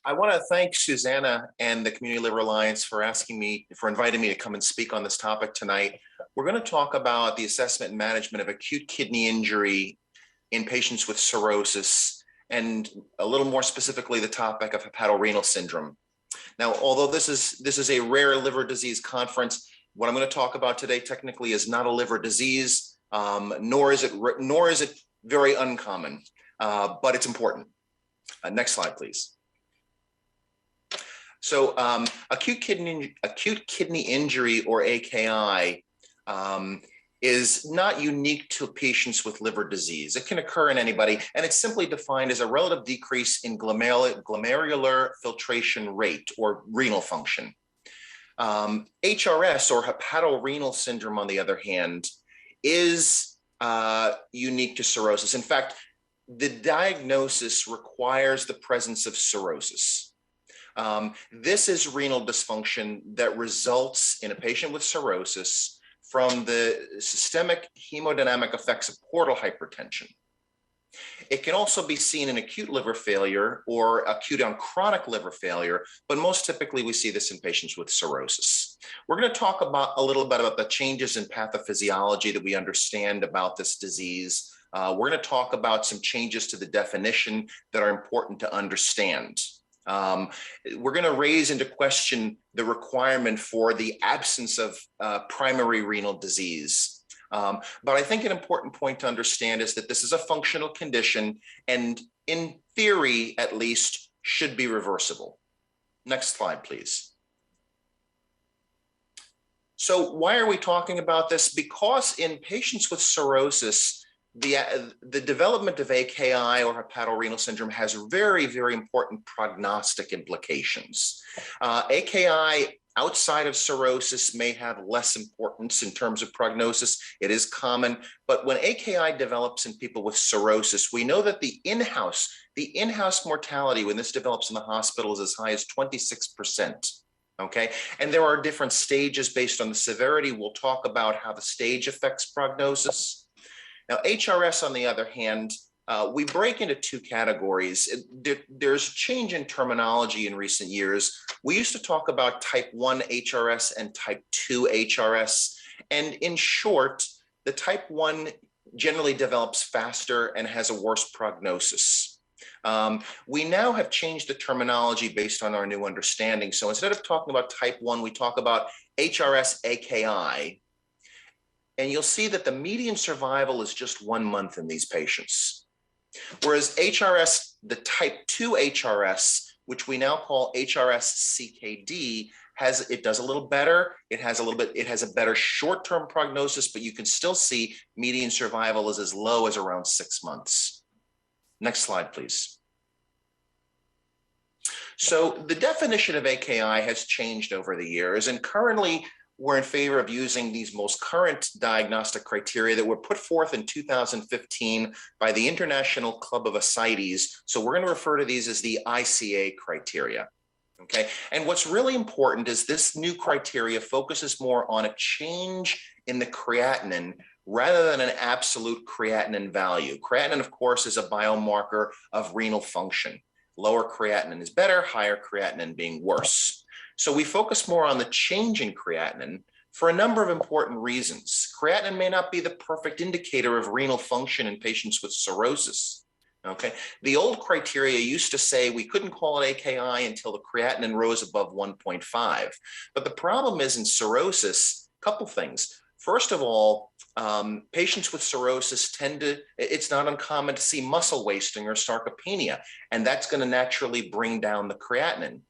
I want to thank Susanna and the Community Liver Alliance for inviting me to come and speak on this topic tonight. We're going to talk about the assessment and management of acute kidney injury in patients with cirrhosis, and a little more specifically, the topic of hepatorenal syndrome. Now, although this is a rare liver disease conference, what I'm going to talk about today technically is not a liver disease, nor is it very uncommon, but it's important. Next slide, please. So acute kidney injury, or AKI, is not unique to patients with liver disease. It can occur in anybody, and it's simply defined as a relative decrease in glomerular filtration rate or renal function. HRS, or hepatorenal syndrome, on the other hand, is unique to cirrhosis. In fact, the diagnosis requires the presence of cirrhosis. This is renal dysfunction that results in a patient with cirrhosis from the systemic hemodynamic effects of portal hypertension. It can also be seen in acute liver failure or acute on chronic liver failure, but most typically we see this in patients with cirrhosis. We're going to talk a little bit about the changes in pathophysiology that we understand about this disease. We're going to talk about some changes to the definition that are important to understand. We're going to raise into question the requirement for the absence of primary renal disease. But I think an important point to understand is that this is a functional condition and, in theory at least, should be reversible. Next slide, please. So why are we talking about this? Because in patients with cirrhosis, the development of AKI, or hepatorenal syndrome, has very, very important prognostic implications. AKI outside of cirrhosis may have less importance in terms of prognosis. It is common, but when AKI develops in people with cirrhosis, we know that the in-house mortality when this develops in the hospital is as high as 26%. Okay, and there are different stages based on the severity. We'll talk about how the stage affects prognosis. Now, HRS, on the other hand, we break into two categories. There's change in terminology in recent years. We used to talk about type 1 HRS and type 2 HRS. And in short, the type 1 generally develops faster and has a worse prognosis. We now have changed the terminology based on our new understanding. So instead of talking about type 1, we talk about HRS AKI. And you'll see that the median survival is just 1 month in these patients. Whereas HRS, the type 2 HRS, which we now call HRS CKD, it does a little better. It has a better short-term prognosis, but you can still see median survival is as low as around 6 months. Next slide, please. So the definition of AKI has changed over the years, and currently we're in favor of using these most current diagnostic criteria that were put forth in 2015 by the International Club of Ascites. So we're going to refer to these as the ICA criteria. Okay, and what's really important is this new criteria focuses more on a change in the creatinine rather than an absolute creatinine value. Creatinine, of course, is a biomarker of renal function. Lower creatinine is better, higher creatinine being worse. So we focus more on the change in creatinine for a number of important reasons. Creatinine may not be the perfect indicator of renal function in patients with cirrhosis. Okay, the old criteria used to say we couldn't call it AKI until the creatinine rose above 1.5. But the problem is in cirrhosis, a couple things. First of all, patients with cirrhosis it's not uncommon to see muscle wasting or sarcopenia, and that's going to naturally bring down the creatinine.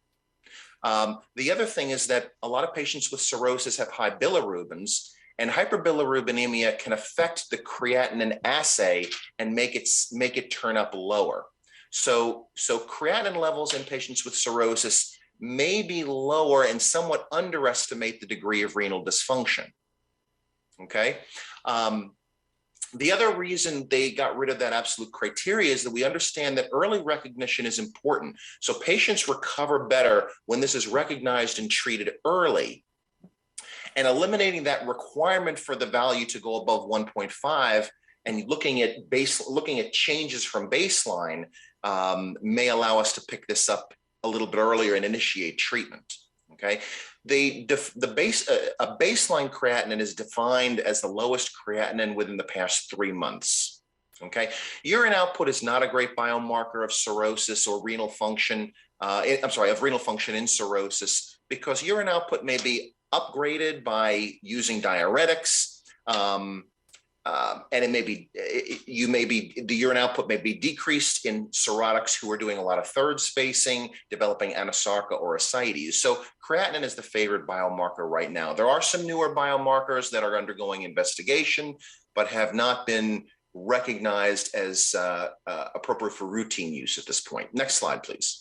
The other thing is that a lot of patients with cirrhosis have high bilirubins, and hyperbilirubinemia can affect the creatinine assay and make it turn up lower. So creatinine levels in patients with cirrhosis may be lower and somewhat underestimate the degree of renal dysfunction. Okay. The other reason they got rid of that absolute criteria is that we understand that early recognition is important. So patients recover better when this is recognized and treated early. And eliminating that requirement for the value to go above 1.5 and looking at changes from baseline may allow us to pick this up a little bit earlier and initiate treatment. Okay, a baseline creatinine is defined as the lowest creatinine within the past 3 months. Okay, urine output is not a great biomarker of cirrhosis or renal function. Of renal function in cirrhosis, because urine output may be upgraded by using diuretics, and it may be the urine output may be decreased in cirrhotics who are doing a lot of third spacing, developing anasarca or ascites. So creatinine is the favorite biomarker right now. There are some newer biomarkers that are undergoing investigation, but have not been recognized as appropriate for routine use at this point. Next slide, please.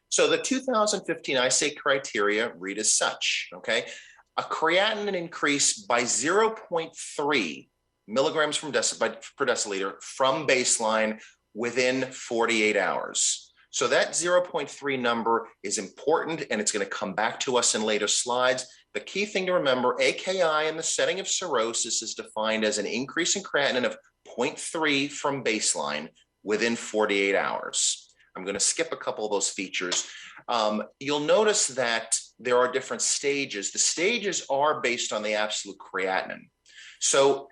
So the 2015 ISA criteria read as such, okay? A creatinine increase by 0.3 milligrams per deciliter from baseline within 48 hours. So that 0.3 number is important, and it's going to come back to us in later slides. The key thing to remember, AKI in the setting of cirrhosis is defined as an increase in creatinine of 0.3 from baseline within 48 hours. I'm going to skip a couple of those features. You'll notice that there are different stages. The stages are based on the absolute creatinine. So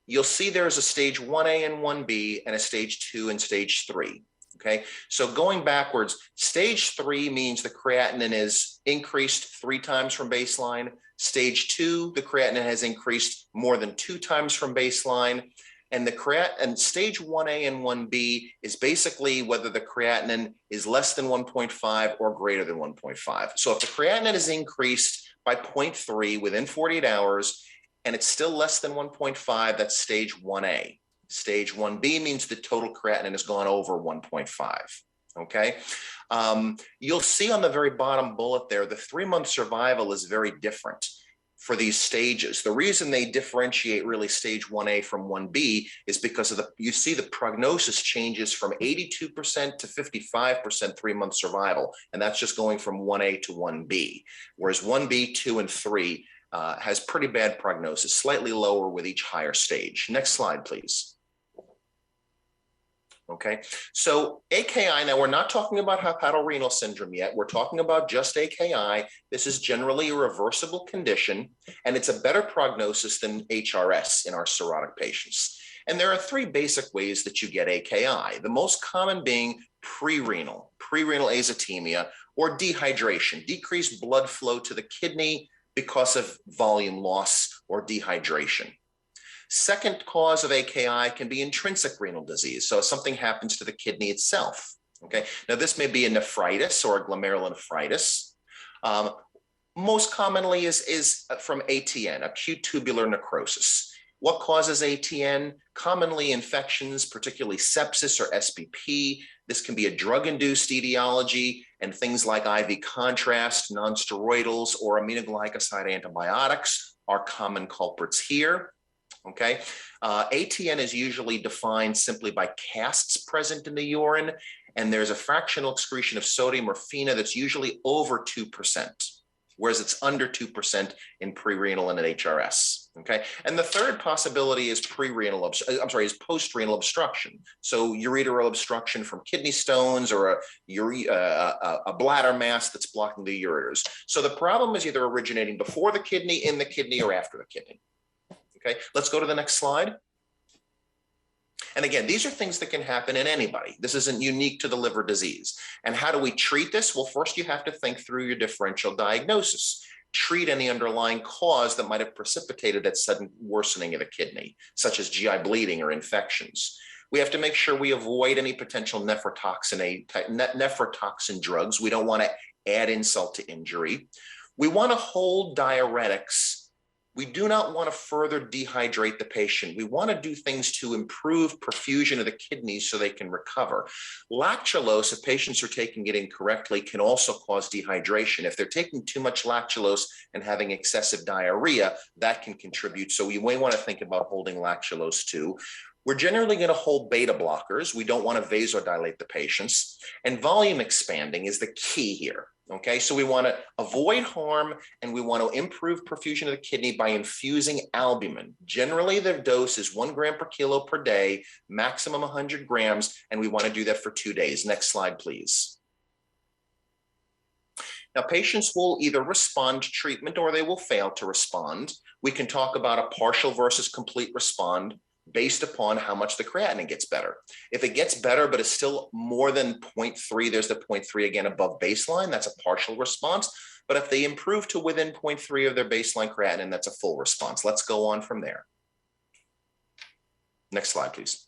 you'll see there's a stage 1A and 1B and a stage 2 and stage 3. Okay, so going backwards, stage 3 means the creatinine is increased 3 times from baseline. Stage 2, the creatinine has increased more than 2 times from baseline. And stage 1A and 1B is basically whether the creatinine is less than 1.5 or greater than 1.5. So if the creatinine is increased by 0.3 within 48 hours and it's still less than 1.5, that's stage 1A. Stage 1B means the total creatinine has gone over 1.5. Okay. You'll see on the very bottom bullet there, the 3-month survival is very different for these stages. The reason they differentiate really stage 1A from 1B is because of you see the prognosis changes from 82% to 55% 3-month survival. And that's just going from 1A to 1B, whereas 1B, 2, and 3 has pretty bad prognosis, slightly lower with each higher stage. Next slide, please. Okay, so AKI, now we're not talking about hepatorenal syndrome yet. We're talking about just AKI. This is generally a reversible condition, and it's a better prognosis than HRS in our cirrhotic patients. And there are 3 basic ways that you get AKI, the most common being prerenal azotemia, or dehydration, decreased blood flow to the kidney because of volume loss or dehydration. Second cause of AKI can be intrinsic renal disease. So something happens to the kidney itself. Okay. Now this may be a nephritis or a glomerulonephritis. Most commonly is from ATN, acute tubular necrosis. What causes ATN? Commonly infections, particularly sepsis or SBP. This can be a drug-induced etiology, and things like IV contrast, nonsteroidals, or aminoglycoside antibiotics are common culprits here. Okay, ATN is usually defined simply by casts present in the urine, and there's a fractional excretion of sodium or FeNO that's usually over 2%, whereas it's under 2% in prerenal and in HRS. Okay, and the third possibility is post-renal obstruction. So ureteral obstruction from kidney stones or a bladder mass that's blocking the ureters. So the problem is either originating before the kidney, in the kidney, or after the kidney. Okay, let's go to the next slide. And again, these are things that can happen in anybody. This isn't unique to the liver disease. And how do we treat this? Well, first you have to think through your differential diagnosis. Treat any underlying cause that might have precipitated that sudden worsening of the kidney, such as GI bleeding or infections. We have to make sure we avoid any potential nephrotoxin drugs. We don't want to add insult to injury. We want to hold diuretics. We do not want to further dehydrate the patient. We want to do things to improve perfusion of the kidneys so they can recover. Lactulose, if patients are taking it incorrectly, can also cause dehydration. If they're taking too much lactulose and having excessive diarrhea, that can contribute. So you may want to think about holding lactulose too. We're generally going to hold beta blockers. We don't want to vasodilate the patients. And volume expanding is the key here. Okay, so we want to avoid harm and we want to improve perfusion of the kidney by infusing albumin. Generally, the dose is 1 gram per kilo per day, maximum 100 grams, and we want to do that for 2 days. Next slide, please. Now, patients will either respond to treatment or they will fail to respond. We can talk about a partial versus complete respond based upon how much the creatinine gets better. If it gets better, but it's still more than 0.3, there's the 0.3 again above baseline, that's a partial response. But if they improve to within 0.3 of their baseline creatinine, that's a full response. Let's go on from there. Next slide, please.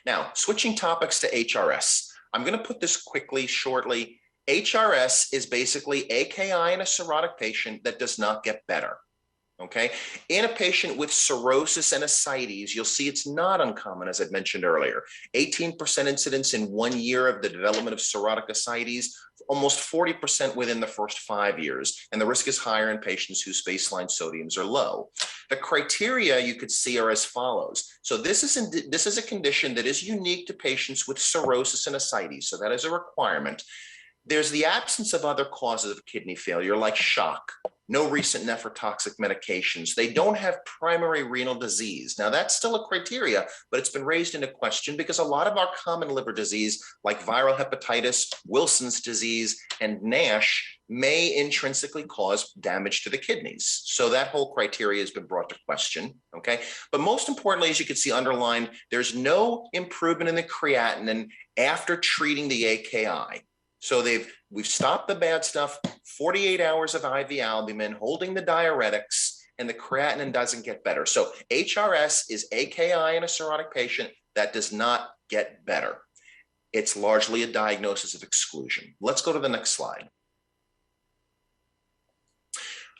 Now, switching topics to HRS. I'm going to put this quickly, shortly. HRS is basically AKI in a cirrhotic patient that does not get better. Okay, in a patient with cirrhosis and ascites, you'll see it's not uncommon, as I mentioned earlier. 18% incidence in 1 year of the development of cirrhotic ascites, almost 40% within the first 5 years, and the risk is higher in patients whose baseline sodiums are low. The criteria you could see are as follows. So this is a condition that is unique to patients with cirrhosis and ascites, so that is a requirement. There's the absence of other causes of kidney failure like shock, no recent nephrotoxic medications. They don't have primary renal disease. Now that's still a criteria, but it's been raised into question because a lot of our common liver disease like viral hepatitis, Wilson's disease, and NASH may intrinsically cause damage to the kidneys. So that whole criteria has been brought to question, okay? But most importantly, as you can see underlined, there's no improvement in the creatinine after treating the AKI. So we've stopped the bad stuff, 48 hours of IV albumin, holding the diuretics, and the creatinine doesn't get better. So HRS is AKI in a cirrhotic patient that does not get better. It's largely a diagnosis of exclusion. Let's go to the next slide.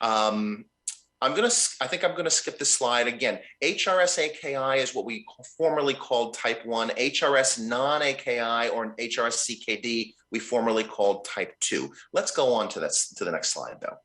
I think I'm going to skip this slide again. HRS-AKI is what we formerly called type 1. HRS non-AKI or HRS-CKD, we formerly called type 2. Let's go on to the next slide, though.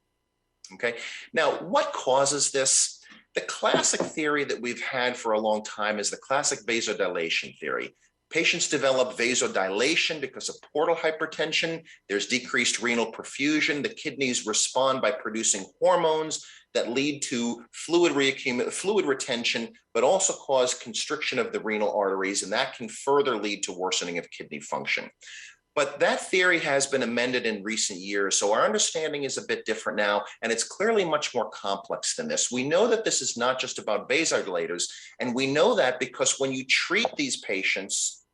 Okay. Now, what causes this? The classic theory that we've had for a long time is the classic vasodilation theory. Patients develop vasodilation because of portal hypertension. There's decreased renal perfusion. The kidneys respond by producing hormones that lead to fluid retention, but also cause constriction of the renal arteries, and that can further lead to worsening of kidney function. But that theory has been amended in recent years, so our understanding is a bit different now, and it's clearly much more complex than this. We know that this is not just about vasodilators, and we know that because when you treat these patients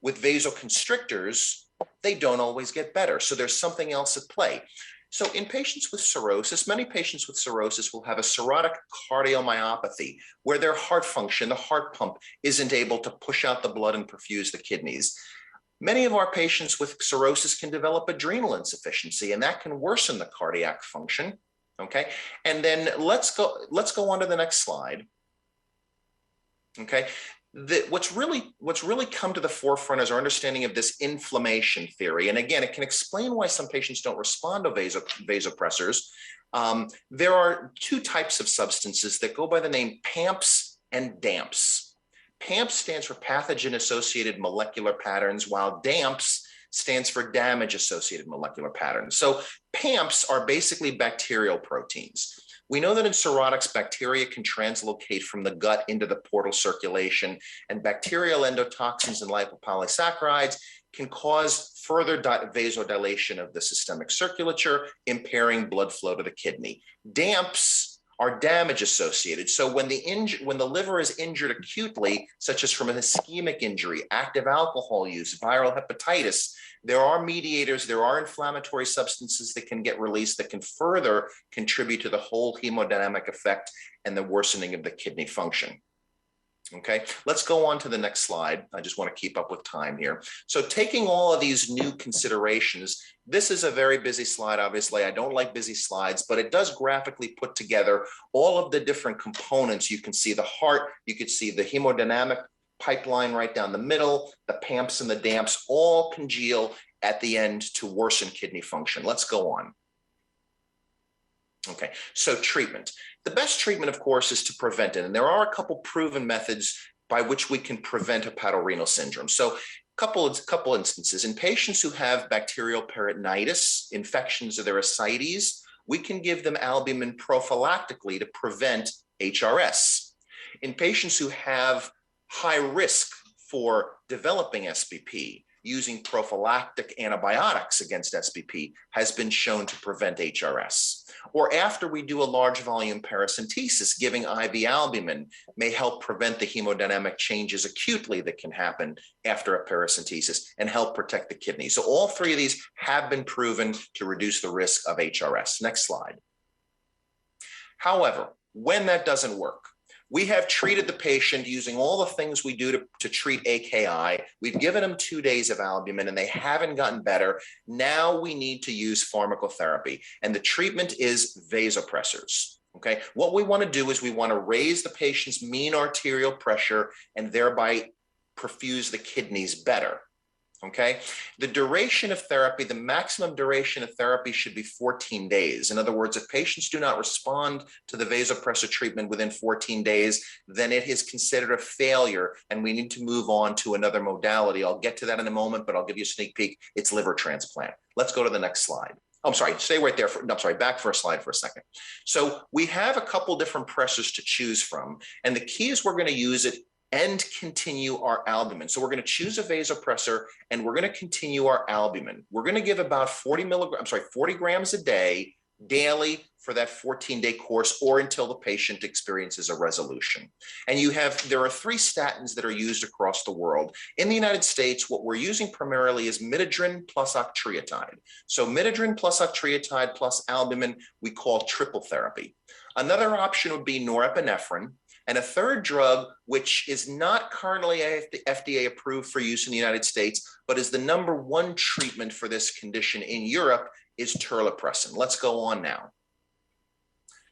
with vasoconstrictors, they don't always get better. So there's something else at play. So in patients with cirrhosis, many patients with cirrhosis will have a cirrhotic cardiomyopathy where their heart function, the heart pump, isn't able to push out the blood and perfuse the kidneys. Many of our patients with cirrhosis can develop adrenal insufficiency, and that can worsen the cardiac function. Okay, and then let's go on to the next slide. Okay. What's really come to the forefront is our understanding of this inflammation theory. And again, it can explain why some patients don't respond to vasopressors. There are two types of substances that go by the name PAMPs and DAMPs. PAMPs stands for pathogen-associated molecular patterns, while DAMPs stands for damage-associated molecular patterns. So PAMPs are basically bacterial proteins. We know that in cirrhotics, bacteria can translocate from the gut into the portal circulation, and bacterial endotoxins and lipopolysaccharides can cause further vasodilation of the systemic circulature, impairing blood flow to the kidney. DAMPs are damage associated. So when the liver is injured acutely, such as from an ischemic injury, active alcohol use, viral hepatitis, there are mediators, there are inflammatory substances that can get released that can further contribute to the whole hemodynamic effect and the worsening of the kidney function. Okay, let's go on to the next slide. I just want to keep up with time here. So taking all of these new considerations, this is a very busy slide, obviously. I don't like busy slides, but it does graphically put together all of the different components. You can see the heart, you can see the hemodynamic pipeline right down the middle, the PAMPs and the DAMPs all congeal at the end to worsen kidney function. Let's go on. Okay, so treatment. The best treatment, of course, is to prevent it. And there are a couple proven methods by which we can prevent hepatorenal syndrome. So Couple instances. In patients who have bacterial peritonitis, infections of their ascites, we can give them albumin prophylactically to prevent HRS. In patients who have high risk for developing SBP, using prophylactic antibiotics against SBP has been shown to prevent HRS. Or after we do a large volume paracentesis, giving IV albumin may help prevent the hemodynamic changes acutely that can happen after a paracentesis and help protect the kidney. So all three of these have been proven to reduce the risk of HRS. Next slide. However, when that doesn't work, we have treated the patient using all the things we do to treat AKI. We've given them 2 days of albumin and they haven't gotten better. Now we need to use pharmacotherapy, and the treatment is vasopressors. Okay, what we want to do is we want to raise the patient's mean arterial pressure and thereby perfuse the kidneys better. Okay, the duration of therapy, the maximum duration of therapy should be 14 days. In other words, if patients do not respond to the vasopressor treatment within 14 days, then it is considered a failure and we need to move on to another modality. I'll get to that in a moment, but I'll give you a sneak peek. It's liver transplant. Let's go to the next slide. I'm sorry, stay right there. Back for a slide for a second. So we have a couple different pressors to choose from, and the key is we're going to use it and continue our albumin. So we're going to choose a vasopressor and we're going to continue our albumin. We're going to give about 40 grams a day daily for that 14-day course or until the patient experiences a resolution. And there are 3 statins that are used across the world. In the United States, what we're using primarily is midodrine plus octreotide. So midodrine plus octreotide plus albumin, we call triple therapy. Another option would be norepinephrine. And a third drug, which is not currently FDA approved for use in the United States, but is the #1 treatment for this condition in Europe, is terlipressin. Let's go on now.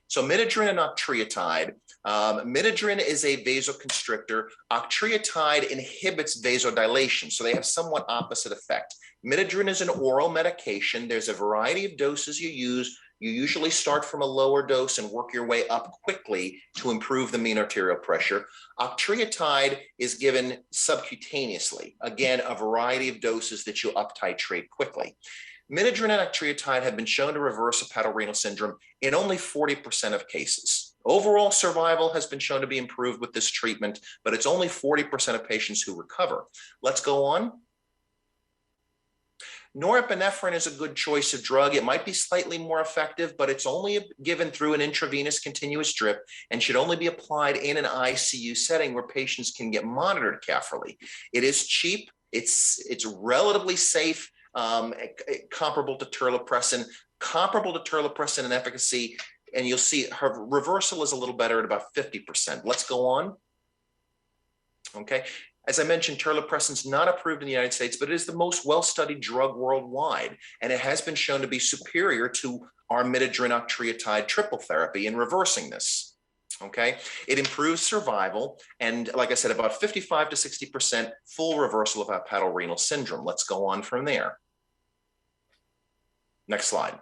So midodrine and octreotide. Midodrine is a vasoconstrictor. Octreotide inhibits vasodilation, so they have somewhat opposite effect. Midodrine is an oral medication. There's a variety of doses you use. You usually start from a lower dose and work your way up quickly to improve the mean arterial pressure. Octreotide is given subcutaneously. Again, a variety of doses that you up titrate quickly. Midodrine and octreotide have been shown to reverse hepatorenal syndrome in only 40% of cases. Overall survival has been shown to be improved with this treatment, but it's only 40% of patients who recover. Let's go on. Norepinephrine is a good choice of drug. It might be slightly more effective, but it's only given through an intravenous continuous drip and should only be applied in an ICU setting where patients can get monitored carefully. It is cheap. It's relatively safe, comparable to terlipressin in efficacy, and you'll see her reversal is a little better at about 50%. Let's go on. Okay. As I mentioned, terlipressin is not approved in the United States, but it is the most well-studied drug worldwide, and it has been shown to be superior to our midodrine octreotide triple therapy in reversing this. Okay, it improves survival, and like I said, about 55 to 60% full reversal of hepatorenal syndrome. Let's go on from there. Next slide.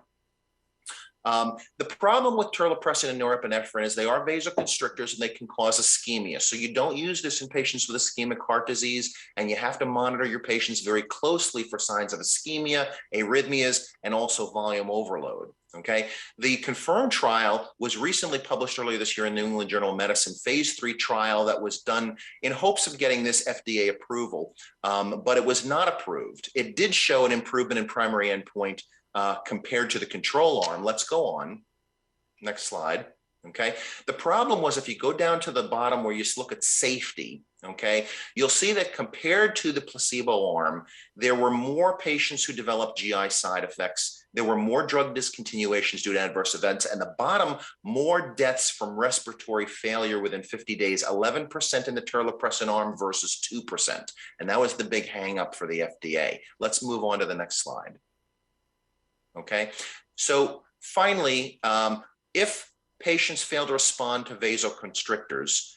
The problem with terlipressin and norepinephrine is they are vasoconstrictors and they can cause ischemia. So you don't use this in patients with ischemic heart disease, and you have to monitor your patients very closely for signs of ischemia, arrhythmias, and also volume overload. Okay, the confirmed trial was recently published earlier this year in New England Journal of Medicine, phase 3 trial that was done in hopes of getting this FDA approval, but it was not approved. It did show an improvement in primary endpoint compared to the control arm. Let's go on. Next slide. Okay. The problem was if you go down to the bottom where you look at safety, okay, you'll see that compared to the placebo arm, there were more patients who developed GI side effects. There were more drug discontinuations due to adverse events. And the bottom, more deaths from respiratory failure within 50 days, 11% in the terlipressin arm versus 2%. And that was the big hang up for the FDA. Let's move on to the next slide. Okay, so finally, if patients fail to respond to vasoconstrictors,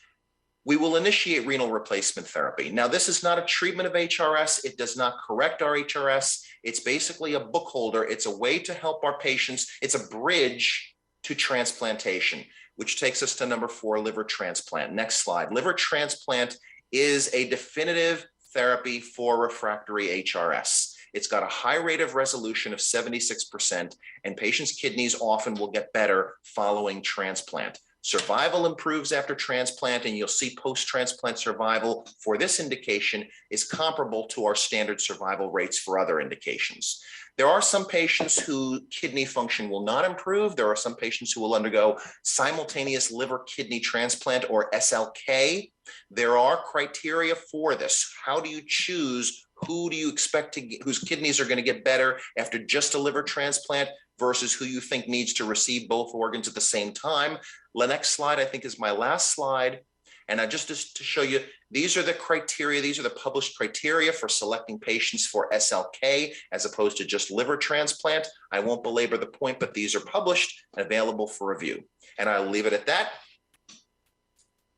we will initiate renal replacement therapy. Now, this is not a treatment of HRS. It does not correct our HRS. It's basically a book holder. It's a way to help our patients. It's a bridge to transplantation, which takes us to number 4, liver transplant. Next slide. Liver transplant is a definitive therapy for refractory HRS. It's got a high rate of resolution of 76%, and patients' kidneys often will get better following transplant. Survival improves after transplant, and you'll see post-transplant survival for this indication is comparable to our standard survival rates for other indications. There are some patients whose kidney function will not improve. There are some patients who will undergo simultaneous liver kidney transplant, or SLK. There are criteria for this. How do you choose who do you expect to get, whose kidneys are going to get better after just a liver transplant versus who you think needs to receive both organs at the same time? The next slide, I think, is my last slide. And just to show you, these are the criteria, these are the published criteria for selecting patients for SLK as opposed to just liver transplant. I won't belabor the point, but these are published and available for review. And I'll leave it at that.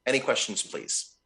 Any questions, please?